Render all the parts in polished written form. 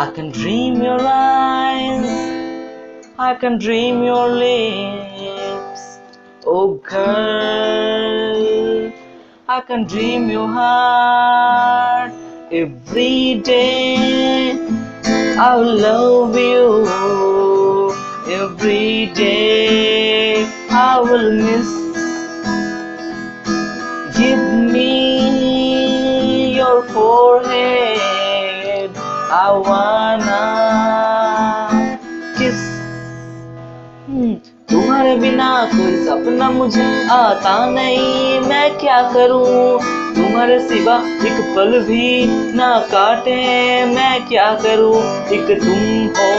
I can dream your eyes, I can dream your lips. Oh girl, I can dream your heart. Every day I will love you. Every day I will miss. Give me your forehead, I wanna kiss. तुम्हारे बिना कोई सपना मुझे आता नहीं, मैं क्या करूं? तुम्हारे सिवा एक पल भी ना काटे, मैं क्या करूं? एक तुम हो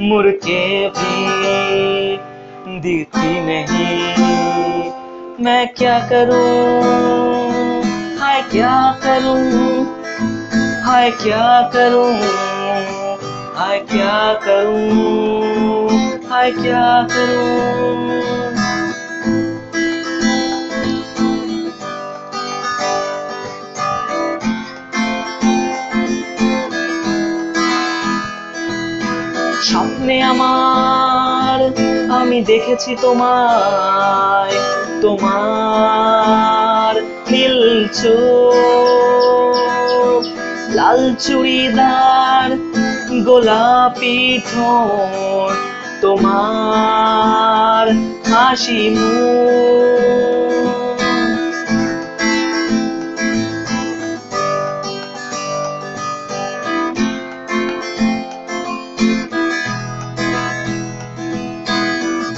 मुड़ के भी दिखती नहीं, मैं क्या करूं? हाय क्या करूं? हाय क्या करूं? हाय क्या करूं? हाय क्या करूं? স্বপ্নে আমার আমি দেখেছি তোমায়, তোমার নীল চোখ, লাল চুড়িদার, গোলাপি ঠোঁট, তোমার হাসি মুখ।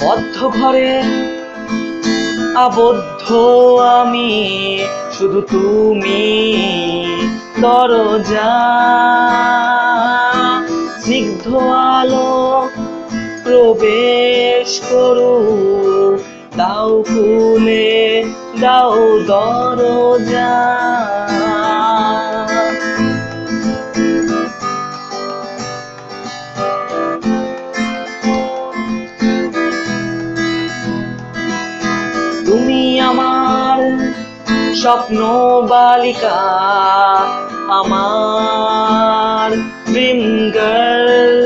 বদ্ধ ঘরে আবদ্ধ আমি, শুধু তুমি দরজা। স্নিগ্ধ আলো প্রবেশ করুক, দাও খুলে দাও দরজা। তুমি আমার স্বপ্ন বালিকা, আমার dream girl,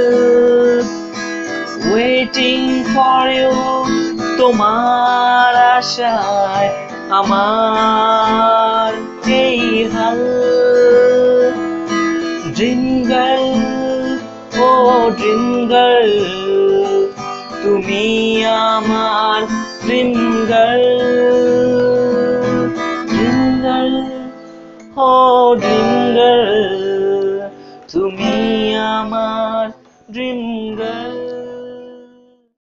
waiting for you, তোমার আশায় আমার এই হাল। ড্রিম গার্ল, ও ড্রিম গার্ল, তুমি আমার ড্রিম গার্ল। ড্রিম গার্ল, ও ড্রিম গার্ল, তুমি আমার ড্রিম গার্ল।